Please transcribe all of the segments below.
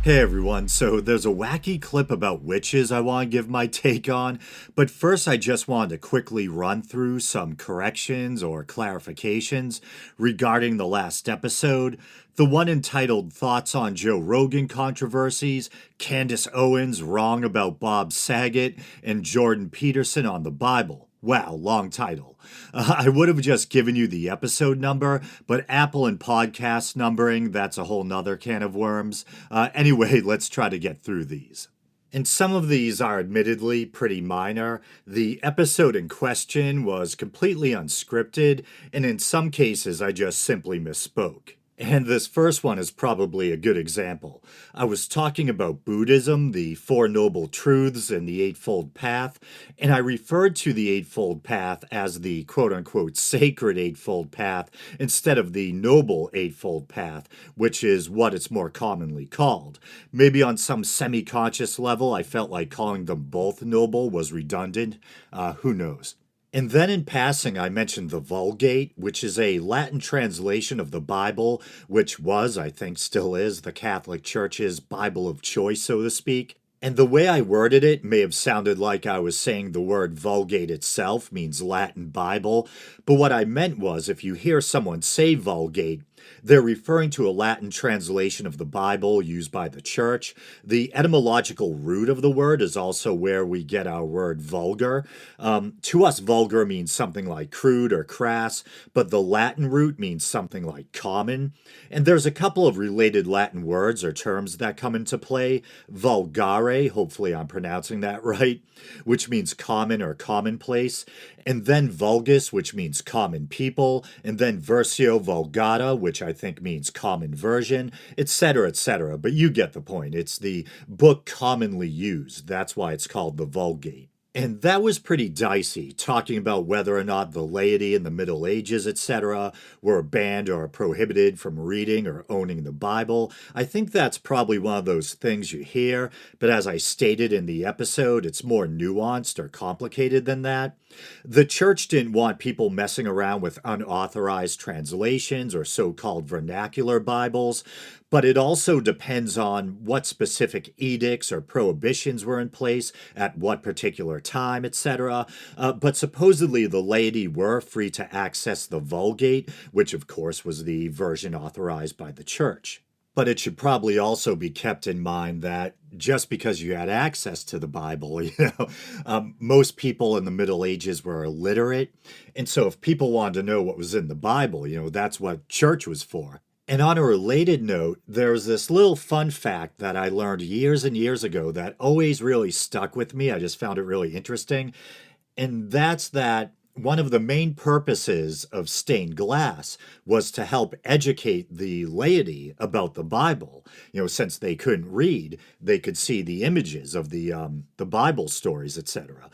Hey everyone, so there's a wacky clip about witches I want to give my take on, but first I just wanted to quickly run through some corrections or clarifications regarding the last episode. The one entitled Thoughts on Joe Rogan Controversies, Candace Owens wrong about Bob Saget, and Jordan Peterson on the Bible. Wow, long title. I would have just given you the episode number, but Apple and podcast numbering, that's a whole nother can of worms. Anyway, let's try to get through these. And some of these are admittedly pretty minor. The episode in question was completely unscripted, and in some cases, I just simply misspoke. And this first one is probably a good example. I was talking about Buddhism, the Four Noble Truths, and the Eightfold Path, and I referred to the Eightfold Path as the quote unquote sacred Eightfold Path instead of the Noble Eightfold Path, which is what it's more commonly called. Maybe on some semi conscious level, I felt like calling them both noble was redundant. Who knows? And then in passing, I mentioned the Vulgate, which is a Latin translation of the Bible, which was, I think still is, the Catholic Church's Bible of choice, so to speak. And the way I worded it may have sounded like I was saying the word Vulgate itself means Latin Bible, but what I meant was if you hear someone say Vulgate, they're referring to a Latin translation of the Bible used by the church. The etymological root of the word is also where we get our word vulgar. To us, vulgar means something like crude or crass, but the Latin root means something like common. And there's a couple of related Latin words or terms that come into play. Vulgare, hopefully I'm pronouncing that right, which means common or commonplace. And then vulgus, which means common people. And then versio vulgata, which I think means common version, etc., etc. But you get the point. It's the book commonly used. That's why it's called the Vulgate. And that was pretty dicey, talking about whether or not the laity in the Middle Ages, etc., were banned or prohibited from reading or owning the Bible. I think that's probably one of those things you hear, but as I stated in the episode, it's more nuanced or complicated than that. The church didn't want people messing around with unauthorized translations or so called vernacular Bibles, but it also depends on what specific edicts or prohibitions were in place at what particular time, etc. But supposedly the laity were free to access the Vulgate, which of course was the version authorized by the church. But it should probably also be kept in mind that just because you had access to the Bible, most people in the Middle Ages were illiterate. And so if people wanted to know what was in the Bible, that's what church was for. And on a related note, there's this little fun fact that I learned years and years ago that always really stuck with me. I just found it really interesting. And that's that one of the main purposes of stained glass was to help educate the laity about the Bible. Since they couldn't read, they could see the images of the Bible stories, etc.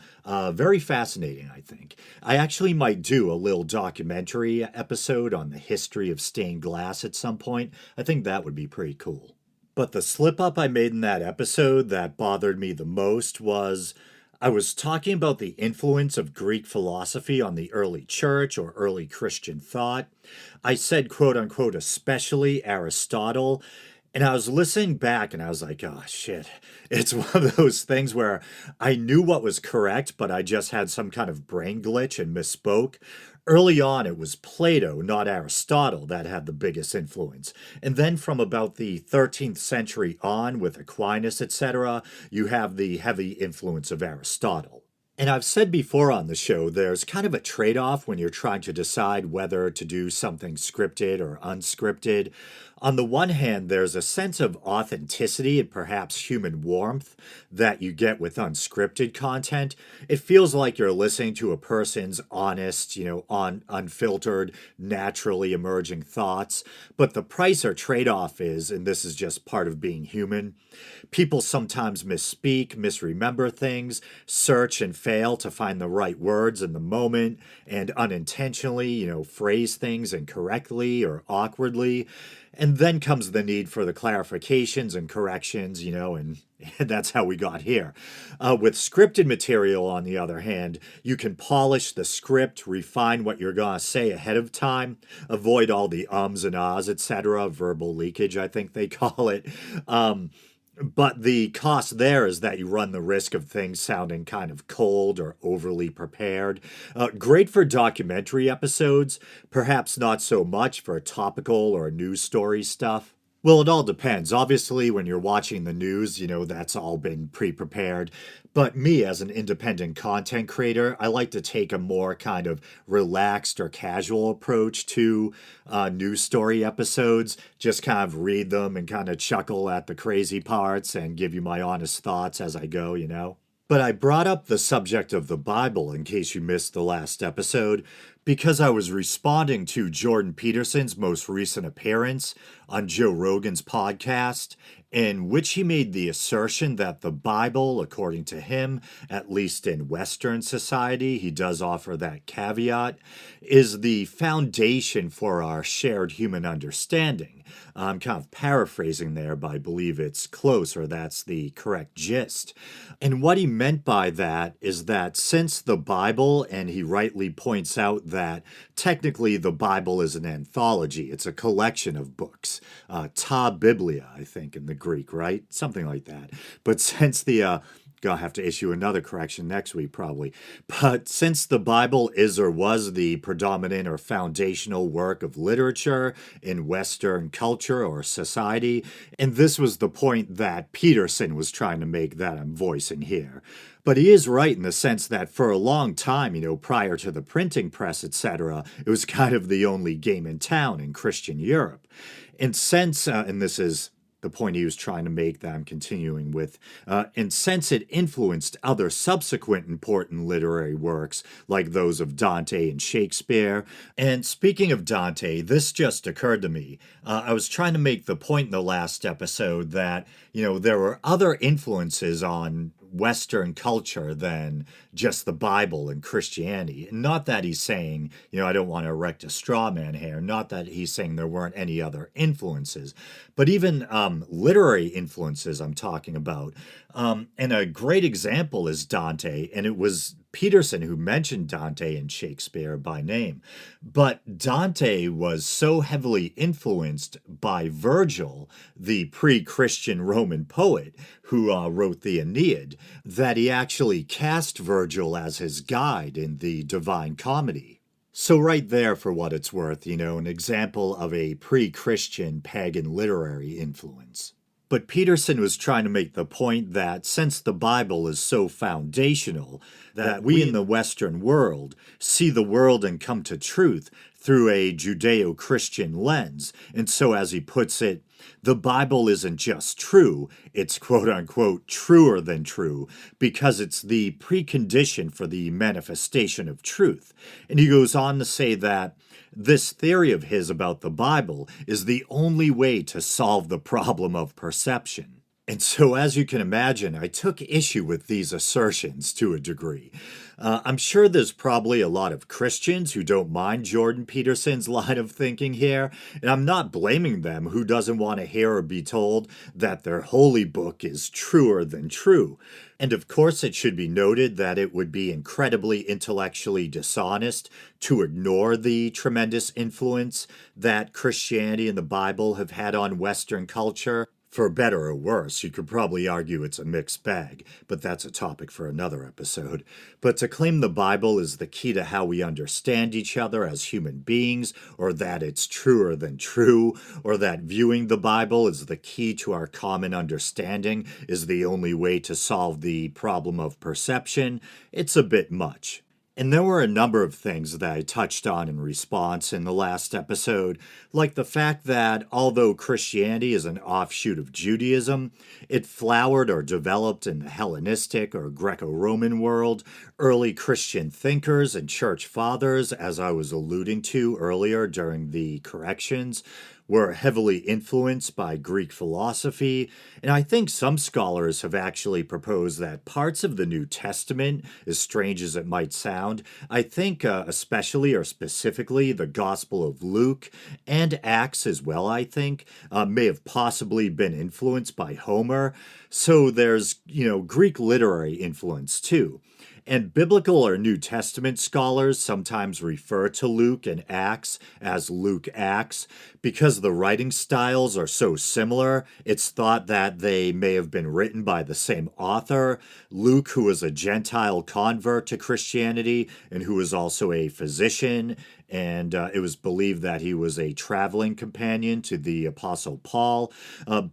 Very fascinating, I think. I actually might do a little documentary episode on the history of stained glass at some point. I think that would be pretty cool. But the slip up I made in that episode that bothered me the most was I was talking about the influence of Greek philosophy on the early church or early Christian thought. I said, quote unquote, especially Aristotle. And I was listening back and I was like, oh shit. It's one of those things where I knew what was correct, but I just had some kind of brain glitch and misspoke. Early on, it was Plato, not Aristotle, that had the biggest influence. And then from about the 13th century on, with Aquinas, etc., you have the heavy influence of Aristotle. And I've said before on the show, there's kind of a trade off when you're trying to decide whether to do something scripted or unscripted. On the one hand, there's a sense of authenticity and perhaps human warmth that you get with unscripted content. It feels like you're listening to a person's honest, unfiltered, naturally emerging thoughts. But the price or trade off is, and this is just part of being human, people sometimes misspeak, misremember things, search and fail to find the right words in the moment, and unintentionally, phrase things incorrectly or awkwardly. And then comes the need for the clarifications and corrections, and that's how we got here. With scripted material, on the other hand, you can polish the script, refine what you're going to say ahead of time, avoid all the ums and ahs, etc., verbal leakage, I think they call it. But the cost there is that you run the risk of things sounding kind of cold or overly prepared. Great for documentary episodes, perhaps not so much for topical or news story stuff. Well, it all depends. Obviously, when you're watching the news, that's all been pre prepared. But me, as an independent content creator, I like to take a more kind of relaxed or casual approach to news story episodes. Just kind of read them and kind of chuckle at the crazy parts and give you my honest thoughts as I go. But I brought up the subject of the Bible in case you missed the last episode because I was responding to Jordan Peterson's most recent appearance on Joe Rogan's podcast, in which he made the assertion that the Bible, according to him, at least in Western society, he does offer that caveat, is the foundation for our shared human understanding. I'm kind of paraphrasing there, but I believe it's close, or that's the correct gist. And what he meant by that is that since the Bible, and he rightly points out that technically the Bible is an anthology, it's a collection of books, ta biblia, I think, in the Greek, right? Something like that. But since gonna have to issue another correction next week, probably. But since the Bible is or was the predominant or foundational work of literature in Western culture or society, and this was the point that Peterson was trying to make that I'm voicing here. But he is right in the sense that for a long time, prior to the printing press, etc., it was kind of the only game in town in Christian Europe. And since, and this is the point he was trying to make that I'm continuing with, and since it influenced other subsequent important literary works like those of Dante and Shakespeare. And speaking of Dante, this just occurred to me. I was trying to make the point in the last episode that, there were other influences on Western culture than just the Bible and Christianity. Not that he's saying, I don't want to erect a straw man here, not that he's saying there weren't any other influences, but even literary influences I'm talking about. And a great example is Dante, and it was Peterson who mentioned Dante and Shakespeare by name. But Dante was so heavily influenced by Virgil, the pre Christian Roman poet who wrote the Aeneid, that he actually cast Virgil as his guide in the Divine Comedy. So, right there, for what it's worth, an example of a pre Christian pagan literary influence. But Peterson was trying to make the point that since the Bible is so foundational, that we in the Western world see the world and come to truth through a Judeo-Christian lens. And so, as he puts it, the Bible isn't just true, it's quote-unquote truer than true, because it's the precondition for the manifestation of truth. And he goes on to say that this theory of his about the Bible is the only way to solve the problem of perception. And so, as you can imagine, I took issue with these assertions to a degree. I'm sure there's probably a lot of Christians who don't mind Jordan Peterson's line of thinking here, and I'm not blaming them who doesn't want to hear or be told that their holy book is truer than true. And of course, it should be noted that it would be incredibly intellectually dishonest to ignore the tremendous influence that Christianity and the Bible have had on Western culture. For better or worse, you could probably argue it's a mixed bag, but that's a topic for another episode. But to claim the Bible is the key to how we understand each other as human beings, or that it's truer than true, or that viewing the Bible is the key to our common understanding is the only way to solve the problem of perception, it's a bit much. And there were a number of things that I touched on in response in the last episode, like the fact that although Christianity is an offshoot of Judaism, it flowered or developed in the Hellenistic or Greco-Roman world. Early Christian thinkers and church fathers, as I was alluding to earlier during the corrections, were heavily influenced by Greek philosophy, and I think some scholars have actually proposed that parts of the New Testament, as strange as it might sound, I think especially or specifically the Gospel of Luke and Acts as well, I think, may have possibly been influenced by Homer. So there's, Greek literary influence too. And biblical or New Testament scholars sometimes refer to Luke and Acts as Luke Acts. Because the writing styles are so similar, it's thought that they may have been written by the same author. Luke, who was a Gentile convert to Christianity and who was also a physician, and it was believed that he was a traveling companion to the Apostle Paul.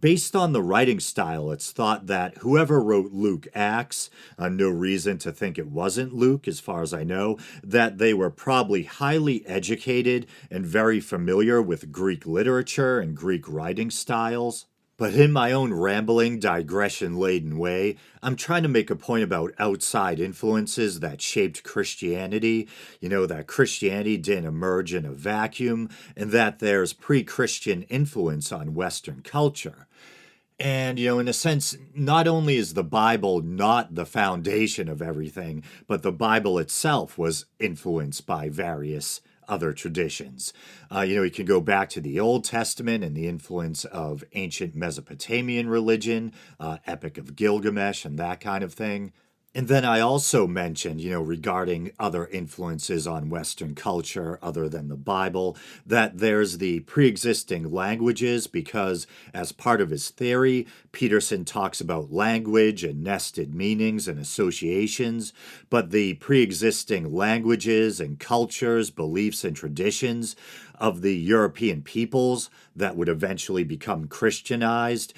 Based on the writing style, it's thought that whoever wrote Luke Acts, no reason to think it wasn't Luke, as far as I know, that they were probably highly educated and very familiar with Greek literature and Greek writing styles. But in my own rambling, digression laden way, I'm trying to make a point about outside influences that shaped Christianity. That Christianity didn't emerge in a vacuum, and that there's pre Christian influence on Western culture. And, in a sense, not only is the Bible not the foundation of everything, but the Bible itself was influenced by various other traditions. You can go back to the Old Testament and the influence of ancient Mesopotamian religion, Epic of Gilgamesh, and that kind of thing. And then I also mentioned, regarding other influences on Western culture other than the Bible, that there's the pre existing languages, because as part of his theory, Peterson talks about language and nested meanings and associations, but the pre existing languages and cultures, beliefs, and traditions of the European peoples that would eventually become Christianized.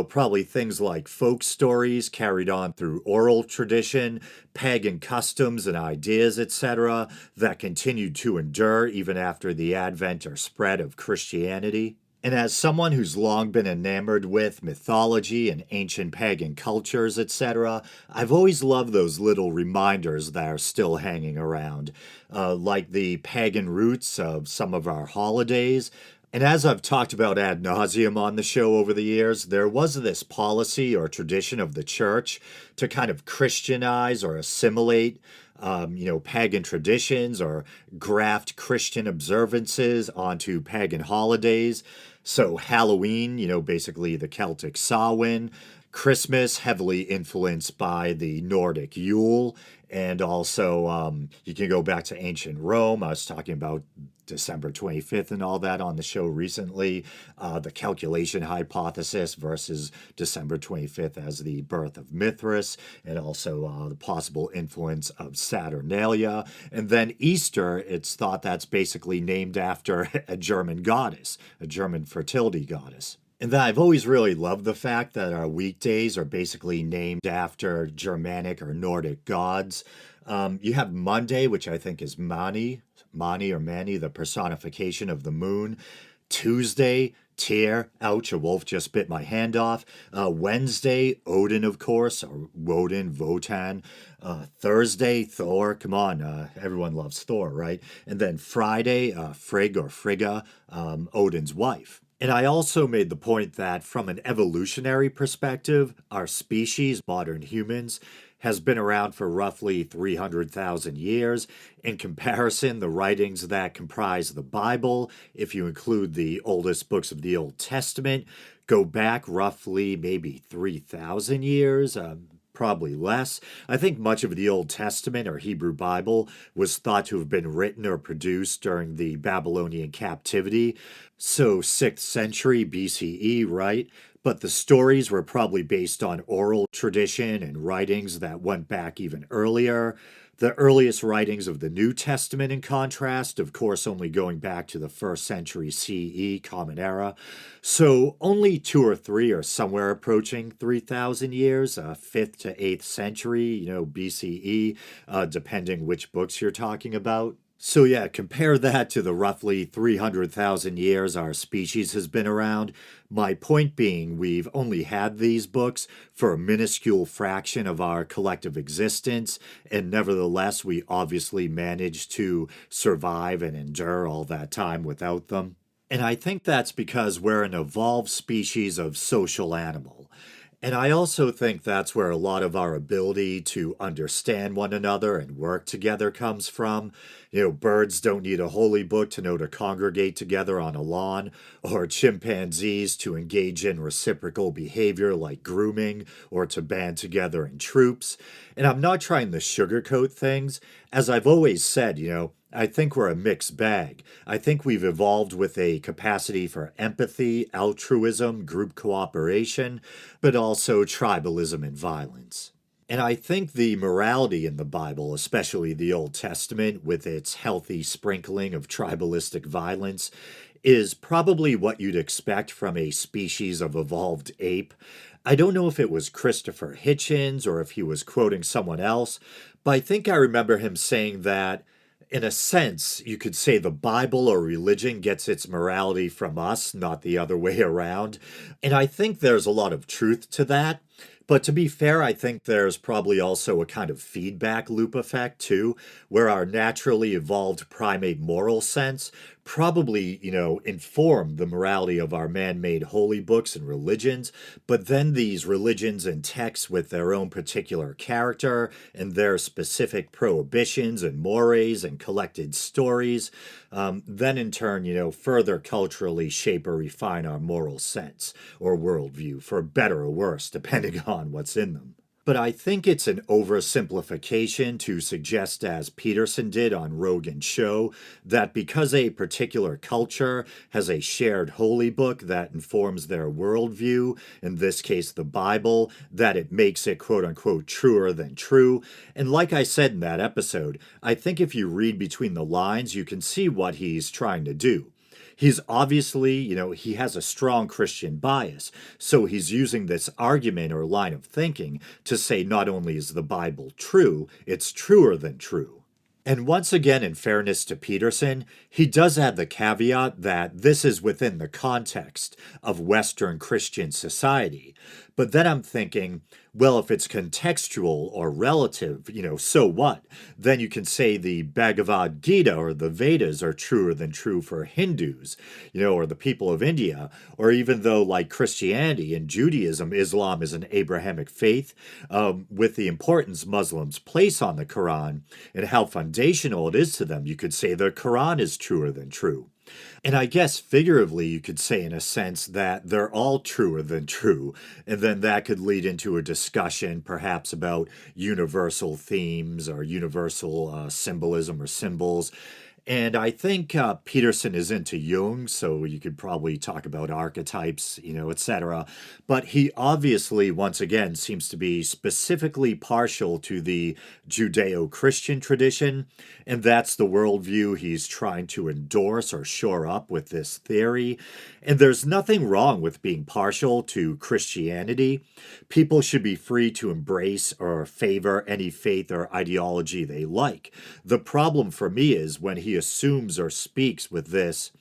Probably things like folk stories carried on through oral tradition, pagan customs and ideas, etc., that continued to endure even after the advent or spread of Christianity. And as someone who's long been enamored with mythology and ancient pagan cultures, etc., I've always loved those little reminders that are still hanging around, like the pagan roots of some of our holidays. And as I've talked about ad nauseum on the show over the years, there was this policy or tradition of the church to kind of Christianize or assimilate pagan traditions or graft Christian observances onto pagan holidays. So Halloween, basically the Celtic Samhain, Christmas, heavily influenced by the Nordic Yule, and also you can go back to ancient Rome. I was talking about December 25th and all that on the show recently, the calculation hypothesis versus December 25th as the birth of Mithras, and also the possible influence of Saturnalia. And then Easter, it's thought that's basically named after a German goddess, a German fertility goddess. And then I've always really loved the fact that our weekdays are basically named after Germanic or Nordic gods. You have Monday, which I think is Mani or Mani, the personification of the moon. Tuesday, Tyr, ouch, a wolf just bit my hand off. Wednesday, Odin, of course, or Woden, Wotan. Thursday, Thor, come on, everyone loves Thor, right? And then Friday, Frigg or Frigga, Odin's wife. And I also made the point that from an evolutionary perspective, our species, modern humans, has been around for roughly 300,000 years. In comparison, the writings that comprise the Bible, if you include the oldest books of the Old Testament, go back roughly maybe 3,000 years. Probably less. I think much of the Old Testament or Hebrew Bible was thought to have been written or produced during the Babylonian captivity, so 6th century BCE, right? But the stories were probably based on oral tradition and writings that went back even earlier. The earliest writings of the New Testament, in contrast, of course, only going back to the 1st century CE, Common Era. So only 2 or 3 are somewhere approaching 3,000 years, 5th to 8th century, BCE, depending which books you're talking about. So yeah, compare that to the roughly 300,000 years our species has been around. My point being, we've only had these books for a minuscule fraction of our collective existence, and nevertheless, we obviously managed to survive and endure all that time without them. And I think that's because we're an evolved species of social animal. And I also think that's where a lot of our ability to understand one another and work together comes from. Birds don't need a holy book to know to congregate together on a lawn, or chimpanzees to engage in reciprocal behavior like grooming or to band together in troops. And I'm not trying to sugarcoat things. As I've always said, I think we're a mixed bag. I think we've evolved with a capacity for empathy, altruism, group cooperation, but also tribalism and violence. And I think the morality in the Bible, especially the Old Testament, with its healthy sprinkling of tribalistic violence, is probably what you'd expect from a species of evolved ape. I don't know if it was Christopher Hitchens or if he was quoting someone else, but I think I remember him saying that in a sense, you could say the Bible or religion gets its morality from us, not the other way around. And I think there's a lot of truth to that. But to be fair, I think there's probably also a kind of feedback loop effect too, where our naturally evolved primate moral sense probably, inform the morality of our man-made holy books and religions, but then these religions and texts with their own particular character and their specific prohibitions and mores and collected stories, then in turn, further culturally shape or refine our moral sense or worldview, for better or worse, depending on what's in them. But I think it's an oversimplification to suggest, as Peterson did on Rogan's show, that because a particular culture has a shared holy book that informs their worldview, in this case the Bible, that it makes it quote-unquote truer than true. And like I said in that episode, I think if you read between the lines, you can see what he's trying to do. He's obviously, he has a strong Christian bias, so he's using this argument or line of thinking to say not only is the Bible true, it's truer than true. And once again, in fairness to Peterson, he does add the caveat that this is within the context of Western Christian society. But then I'm thinking, well, if it's contextual or relative, so what? Then you can say the Bhagavad Gita or the Vedas are truer than true for Hindus, or the people of India, or even though, like Christianity and Judaism, Islam is an Abrahamic faith, with the importance Muslims place on the Quran and how foundational it is to them, you could say the Quran is truer than true. And I guess figuratively, you could say in a sense that they're all truer than true. And then that could lead into a discussion perhaps about universal themes or universal symbolism or symbols. And I think Peterson is into Jung, so you could probably talk about archetypes, etc. But he obviously, once again, seems to be specifically partial to the Judeo-Christian tradition, and that's the worldview he's trying to endorse or shore up with this theory. And there's nothing wrong with being partial to Christianity. People should be free to embrace or favor any faith or ideology they like. The problem for me is when he assumes or speaks with this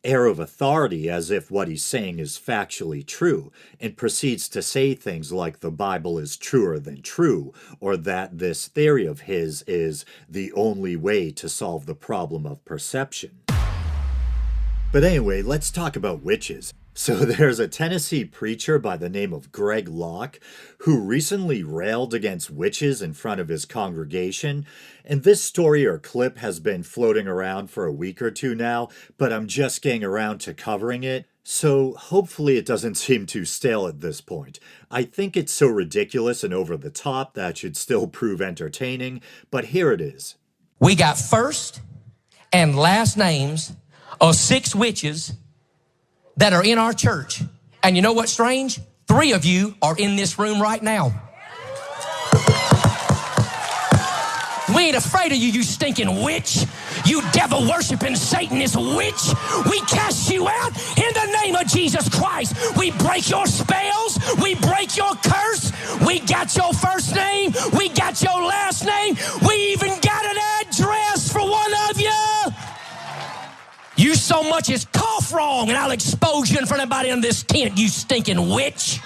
air of authority as if what he's saying is factually true, and proceeds to say things like the Bible is truer than true, or that this theory of his is the only way to solve the problem of perception. But anyway, let's talk about witches. So there's a Tennessee preacher by the name of Greg Locke who recently railed against witches in front of his congregation. And this story or clip has been floating around for a week or two now, but I'm just getting around to covering it. So hopefully it doesn't seem too stale at this point. I think it's so ridiculous and over the top that should still prove entertaining, but here it is. We got first and last names of 6 witches that are in our church. And you know what's strange? 3 of you are in this room right now. We ain't afraid of you, you stinking witch. You devil-worshiping Satanist witch. We cast you out in the name of Jesus Christ. We break your spells. We break your curse. We got your first name. We got your last name. We even got an address for one of you. You so much as cough wrong, and I'll expose you in front of everybody in this tent, you stinking witch.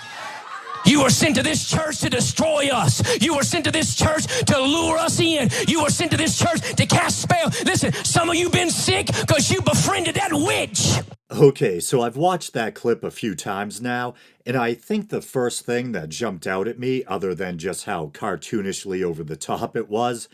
You were sent to this church to destroy us. You were sent to this church to lure us in. You were sent to this church to cast spells. Listen, some of you been sick because you befriended that witch. Okay, so I've watched that clip a few times now, and I think the first thing that jumped out at me, other than just how cartoonishly over the top it was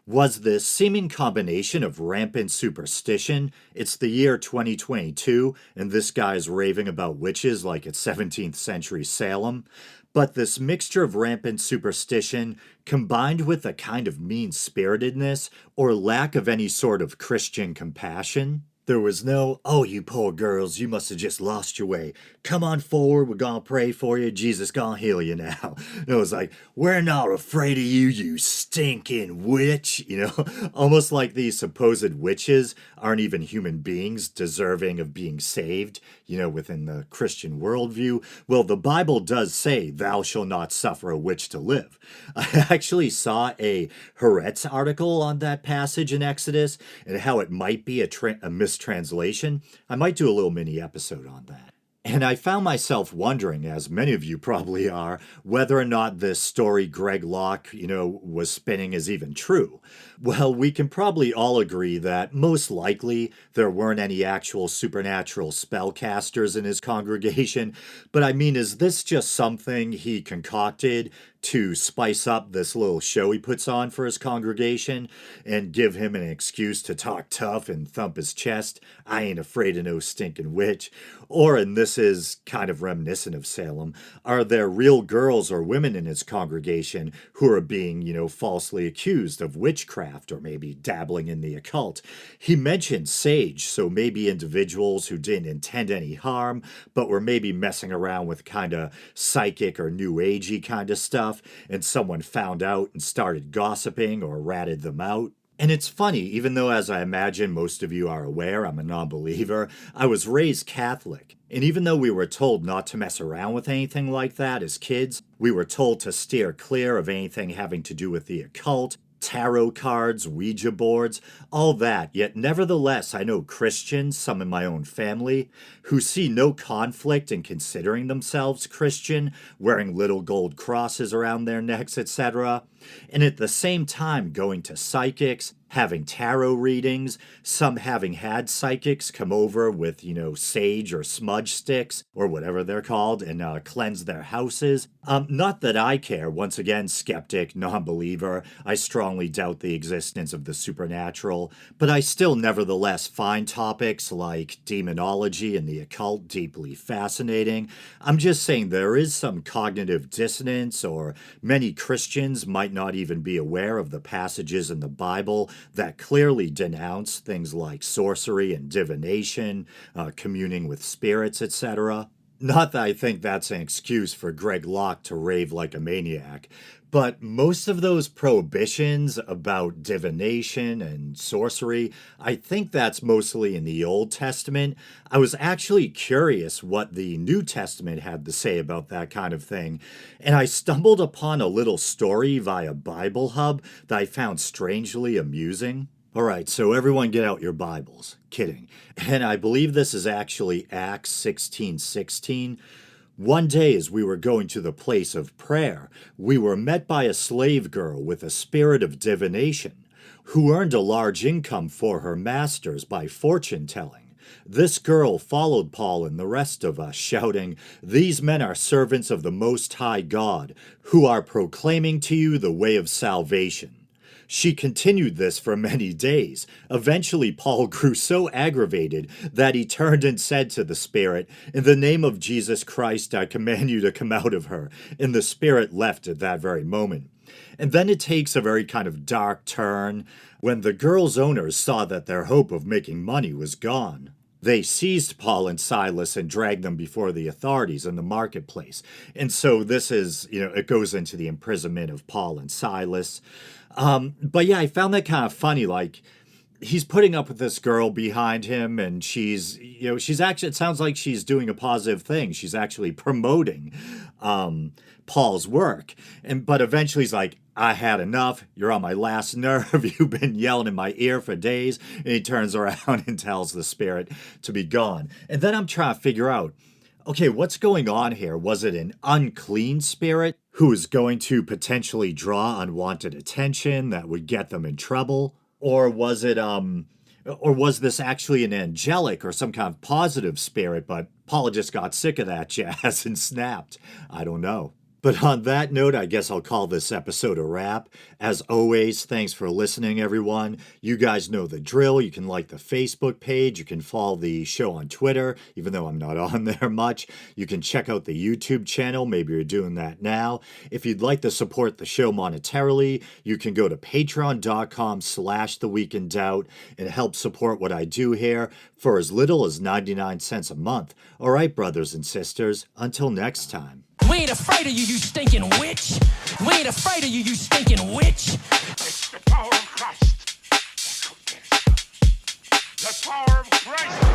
this seeming combination of rampant superstition. It's the year 2022, and this guy's raving about witches like it's 17th century Salem. But this mixture of rampant superstition combined with a kind of mean-spiritedness or lack of any sort of Christian compassion. There was no, oh, you poor girls, you must have just lost your way. Come on forward, we're gonna pray for you, Jesus gonna heal you now. It was like, we're not afraid of you, you stinking witch. Almost like these supposed witches aren't even human beings deserving of being saved, within the Christian worldview. Well, the Bible does say, thou shalt not suffer a witch to live. I actually saw a Haaretz article on that passage in Exodus and how it might be a mistranslation. I might do a little mini episode on that. And I found myself wondering, as many of you probably are, whether or not this story Greg Locke, was spinning is even true. Well, we can probably all agree that most likely there weren't any actual supernatural spellcasters in his congregation. But I mean, is this just something he concocted to spice up this little show he puts on for his congregation and give him an excuse to talk tough and thump his chest? I ain't afraid of no stinking witch. Or, and this is kind of reminiscent of Salem, are there real girls or women in his congregation who are being, falsely accused of witchcraft or maybe dabbling in the occult? He mentioned sage, so maybe individuals who didn't intend any harm, but were maybe messing around with kind of psychic or new agey kind of stuff, and someone found out and started gossiping or ratted them out. And it's funny, even though, as I imagine most of you are aware, I'm a non-believer, I was raised Catholic. And even though we were told not to mess around with anything like that as kids, we were told to steer clear of anything having to do with the occult, tarot cards, Ouija boards, all that. Yet nevertheless, I know Christians, some in my own family, who see no conflict in considering themselves Christian, wearing little gold crosses around their necks, etc., and at the same time going to psychics, having tarot readings, some having had psychics come over with, sage or smudge sticks, or whatever they're called, and cleanse their houses. Not that I care. Once again, skeptic, non-believer. I strongly doubt the existence of the supernatural, but I still nevertheless find topics like demonology and the occult deeply fascinating. I'm just saying there is some cognitive dissonance, or many Christians might not even be aware of the passages in the Bible that clearly denounce things like sorcery and divination, communing with spirits, etc. Not that I think that's an excuse for Greg Locke to rave like a maniac, but most of those prohibitions about divination and sorcery, I think that's mostly in the Old Testament. I was actually curious what the New Testament had to say about that kind of thing, and I stumbled upon a little story via Bible Hub that I found strangely amusing. All right, so everyone get out your Bibles. Kidding. And I believe this is actually Acts 16:16. One day as we were going to the place of prayer, we were met by a slave girl with a spirit of divination, who earned a large income for her masters by fortune-telling. This girl followed Paul and the rest of us, shouting, "These men are servants of the Most High God, who are proclaiming to you the way of salvation." She continued this for many days. Eventually, Paul grew so aggravated that he turned and said to the spirit, "In the name of Jesus Christ, I command you to come out of her." And the spirit left at that very moment. And then it takes a very kind of dark turn when the girl's owners saw that their hope of making money was gone. They seized Paul and Silas and dragged them before the authorities in the marketplace. And so this is, it goes into the imprisonment of Paul and Silas. But yeah, I found that kind of funny. Like, he's putting up with this girl behind him, and she's actually, it sounds like she's doing a positive thing. She's actually promoting Paul's work. But eventually he's like, "I had enough. You're on my last nerve. You've been yelling in my ear for days." And he turns around and tells the spirit to be gone. And then I'm trying to figure out, Okay, what's going on here? Was it an unclean spirit who is going to potentially draw unwanted attention that would get them in trouble? Or was this actually an angelic or some kind of positive spirit, but Paula just got sick of that jazz and snapped? I don't know. But on that note, I guess I'll call this episode a wrap. As always, thanks for listening, everyone. You guys know the drill. You can like the Facebook page. You can follow the show on Twitter, even though I'm not on there much. You can check out the YouTube channel. Maybe you're doing that now. If you'd like to support the show monetarily, you can go to patreon.com/theweekindoubt and help support what I do here for as little as 99 cents a month. All right, brothers and sisters, until next time. We ain't afraid of you, you stinking witch. We ain't afraid of you, you stinking witch. It's the power of Christ. The power of Christ.